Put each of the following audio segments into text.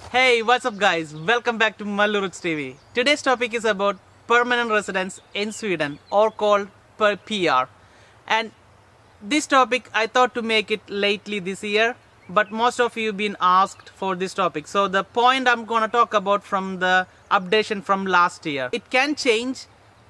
Hey, what's up guys? Welcome back to Mallu TV. Today's topic is about permanent residence in Sweden, or called PR. And this topic I thought to make it lately this year, but most of you been asked for this topic. So the point I'm gonna talk about from the updation from last year. It can change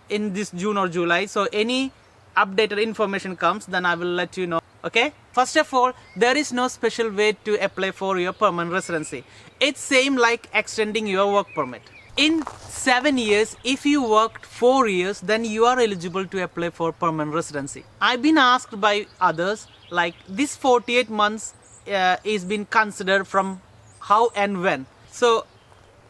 in this June or July. So any updated information comes, then I will let you know. Okay, first of all, there is no special way to apply for your permanent residency. It's same like extending your work permit. In 7 years, if you worked 4 years, then you are eligible to apply for permanent residency. I've been asked by others, like this 48 months is been considered from how and when. So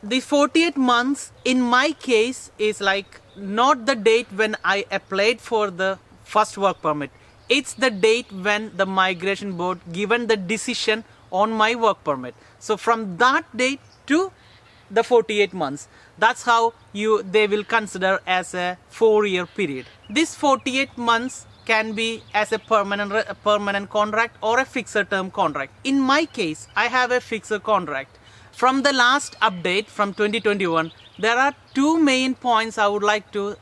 the 48 months in my case is like not the date when I applied for the first work permit. It's the date when the migration board given the decision on my work permit. So from that date to the 48 months, that's how they will consider as a 4-year period. This 48 months can be as a permanent contract or a fixed term contract. In my case, I have a fixed contract. From the last update from 2021, there are two main points I would like to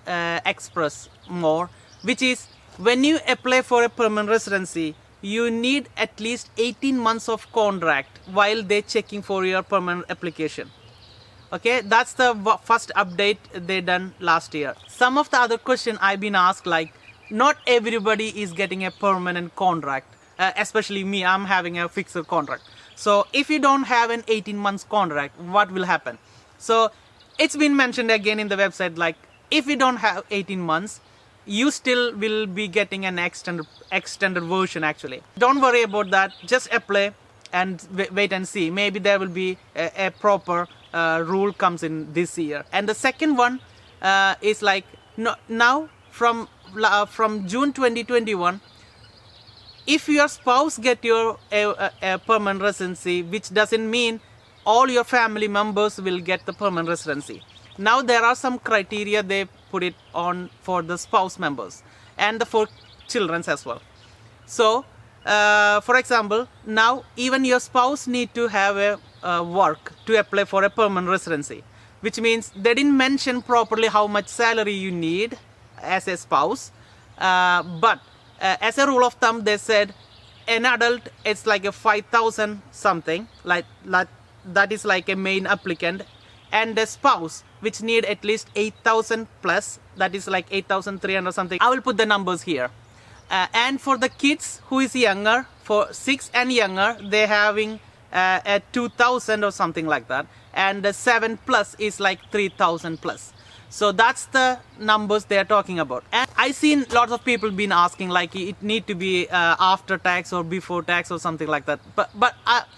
express more, which is when you apply for a permanent residency, you need at least 18 months of contract while they're checking for your permanent application. Okay, that's the first update they done last year. Some of the other question I've been asked, like not everybody is getting a permanent contract, especially me, I'm having a fixed contract. So if you don't have an 18 months contract, what will happen? So it's been mentioned again in the website, like if you don't have 18 months, you still will be getting an extended version actually. Don't worry about that, just apply and wait and see. Maybe there will be a proper rule comes in this year. And the second one is like now from June 2021, if your spouse get your a permanent residency, which doesn't mean all your family members will get the permanent residency. Now there are some criteria they put it on for the spouse members and for children as well. So for example, now even your spouse need to have a work to apply for a permanent residency, which means they didn't mention properly how much salary you need as a spouse, but as a rule of thumb they said an adult it's like a 5,000 something, like that is like a main applicant, and a spouse which need at least 8,000 plus, that is like 8,300 something. I will put the numbers here. And for the kids who is younger, for 6 and younger, they're having a 2,000 or something like that, and the 7 plus is like 3,000 plus. So that's the numbers they are talking about. And I seen lots of people been asking like it need to be after tax or before tax or something like that. But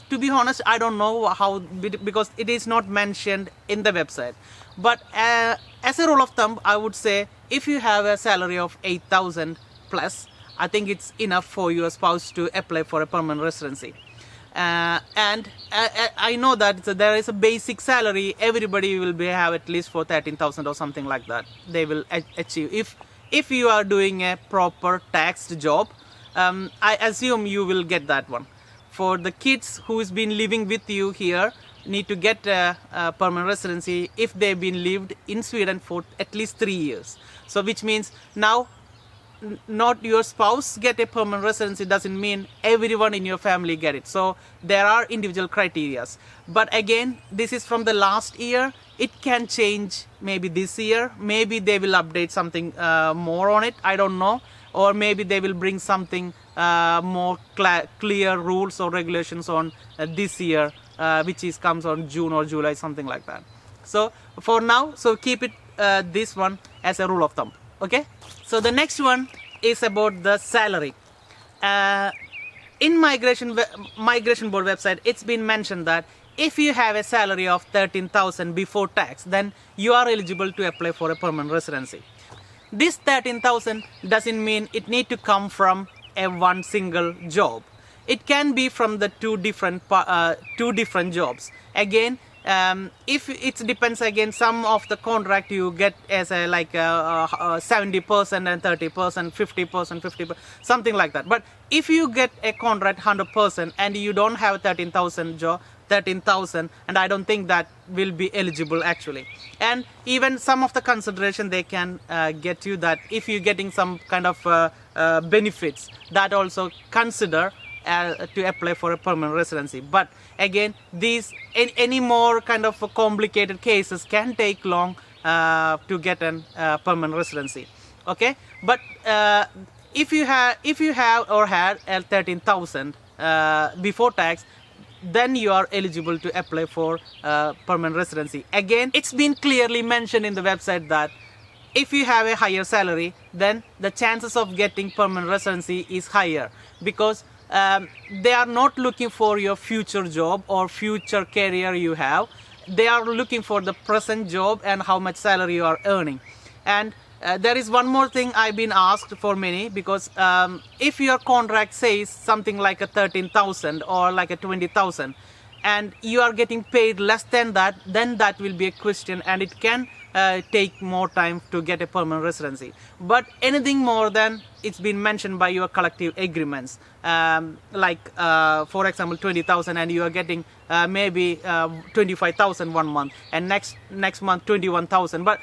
to be honest, I don't know how, because it is not mentioned in the website. But as a rule of thumb, I would say if you have a salary of 8,000 plus, I think it's enough for your spouse to apply for a permanent residency. And I know that there is a basic salary everybody will have at least for 13,000 or something like that they will achieve if you are doing a proper taxed job. I assume you will get that one. For the kids who has been living with you here, need to get a permanent residency if they've been lived in Sweden for at least 3 years. So which means now not your spouse get a permanent residency doesn't mean everyone in your family get it. So there are individual criterias. But again, this is from the last year. It can change maybe this year. Maybe they will update something more on it. I don't know. Or maybe they will bring something more clear rules or regulations on this year, which comes on June or July, something like that. So for now, so keep it this one as a rule of thumb. Okay, so the next one is about the salary. In Migrationbord website, it's been mentioned that if you have a salary of 13,000 before tax, then you are eligible to apply for a permanent residency. This 13,000 doesn't mean it need to come from one single job. It can be from the two different jobs. Again, if it depends, again, some of the contract you get as a like 70% and 30%, 50%, 50%, something like that. But if you get a contract 100% and you don't have 13,000 13,000, and I don't think that will be eligible actually. And even some of the consideration they can get you, that if you're getting some kind of benefits, that also consider to apply for a permanent residency. But again, these any more kind of complicated cases can take long to get a permanent residency. Okay, but if you have or had 13,000 before tax, then you are eligible to apply for permanent residency. Again, it's been clearly mentioned in the website that if you have a higher salary, then the chances of getting permanent residency is higher, because they are not looking for your future job or future career you have. They are looking for the present job and how much salary you are earning. And there is one more thing I've been asked for many, because if your contract says something like a 13,000 or like a 20,000 and you are getting paid less than that, then that will be a question, and it can take more time to get a permanent residency. But anything more than it's been mentioned by your collective agreements, like for example 20,000, and you are getting maybe 25,000 one month, and next month 21,000. But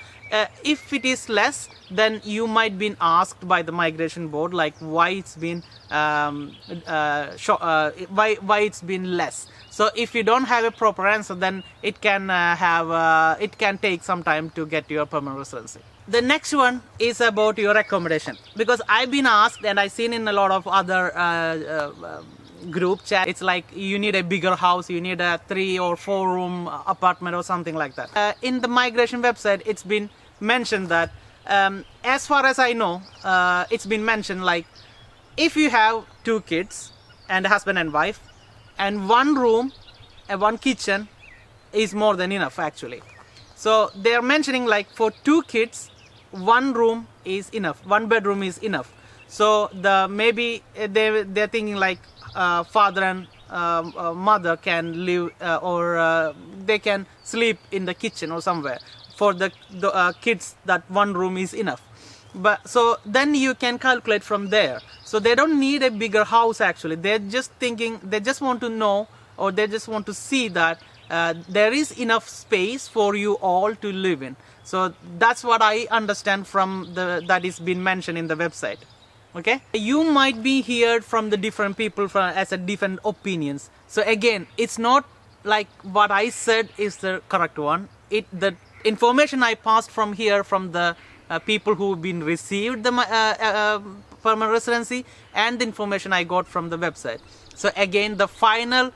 if it is less, then you might be asked by the migration board like why it's been why it's been less. So if you don't have a proper answer, then it can it can take some time to get your permanent residency. The next one is about your accommodation, because I've been asked, and I've seen in a lot of other group chat, it's like you need a bigger house, you need a 3 or 4 room apartment or something like that. In the migration website, it's been mentioned that as far as I know, it's been mentioned like if you have 2 kids and a husband and wife, and 1 room and 1 kitchen is more than enough actually. So they are mentioning like for 2 kids, 1 room is enough, 1 bedroom is enough. So maybe they're thinking like father and mother can live or they can sleep in the kitchen or somewhere. For the kids, that 1 room is enough. But so then you can calculate from there. So they don't need a bigger house actually. They're just thinking, they just want to know, or they just want to see that there is enough space for you all to live in. So that's what I understand from that is been mentioned in the website. Okay, you might be heard from the different people as a different opinions. So again, it's not like what I said is the correct one. The information I passed from here from the people who've been received the permanent residency, and the information I got from the website. So again, the final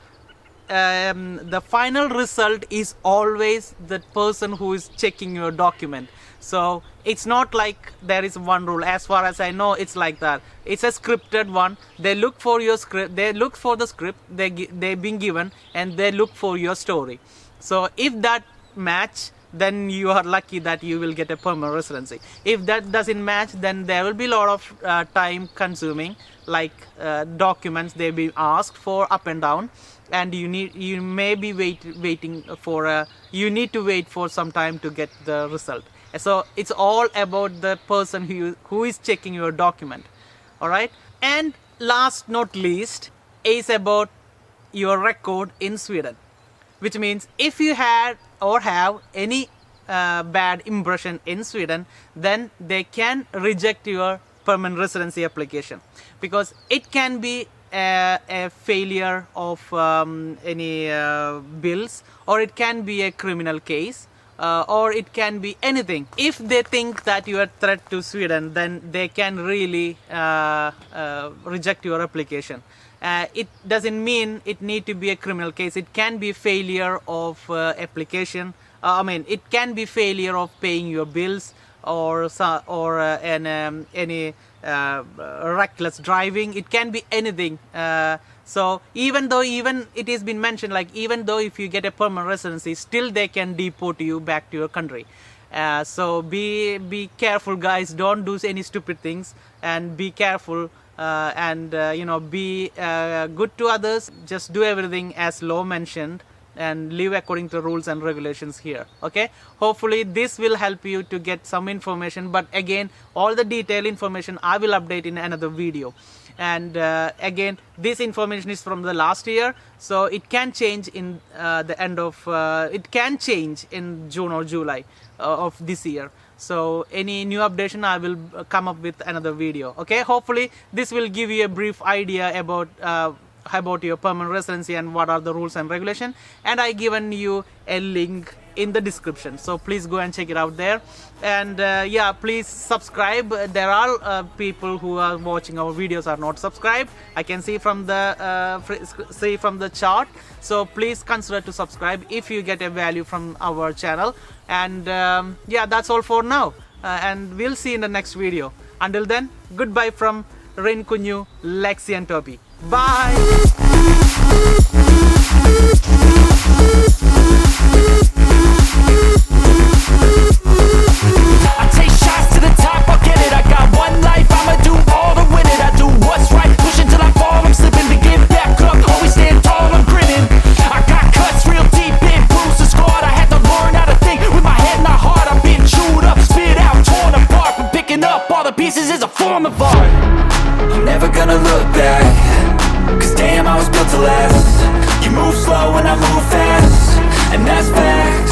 result is always the person who is checking your document. So it's not like there is one rule. As far as I know, it's like that. It's a scripted one. They look for your script. They look for the script they've been given, and they look for your story. So if that match, then you are lucky that you will get a permanent residency. If that doesn't match, then there will be a lot of time consuming, like documents they've been asked for up and down, and you may be waiting for you need to wait for some time to get the result. So it's all about the person who is checking your document. All right. And last not least is about your record in Sweden, which means if you had or have any bad impression in Sweden, then they can reject your permanent residency application, because it can be a failure of any bills, or it can be a criminal case, or it can be anything. If they think that you are a threat to Sweden, then they can really reject your application. It doesn't mean it need to be a criminal case. It can be failure of application. It can be failure of paying your bills, or any reckless driving. It can be anything. So even it has been mentioned, like even though if you get a permanent residency, still they can deport you back to your country. So be careful, guys. Don't do any stupid things, and be careful. Be good to others. Just do everything as law mentioned, and live according to rules and regulations here. Okay, hopefully this will help you to get some information, but again, all the detailed information I will update in another video. And again, this information is from the last year, so it can change in the end of it can change in June or July of this year. So any new updation, I will come up with another video. Okay, hopefully this will give you a brief idea about your permanent residency and what are the rules and regulation, and I given you a link in the description, so please go and check it out there. And yeah, please subscribe. There are people who are watching our videos are not subscribed. I can see from the chart, so please consider to subscribe if you get a value from our channel. And yeah, that's all for now, and we'll see in the next video. Until then, goodbye from Rin, Kunyu, Lexi and Toby. Bye. I take shots to the top, I'll get it. I got one life, I'ma do all to win it. I do what's right, pushing till I fall. I'm slipping to get back up, always stand tall, I'm grinning. I got cuts real deep in, bruised and scarred. I had to learn how to think with my head not hard. I've been chewed up, spit out, torn apart. But picking up all the pieces is a form of art. I'm never gonna look back, cause damn, I was built to last. You move slow and I move fast, and that's fact.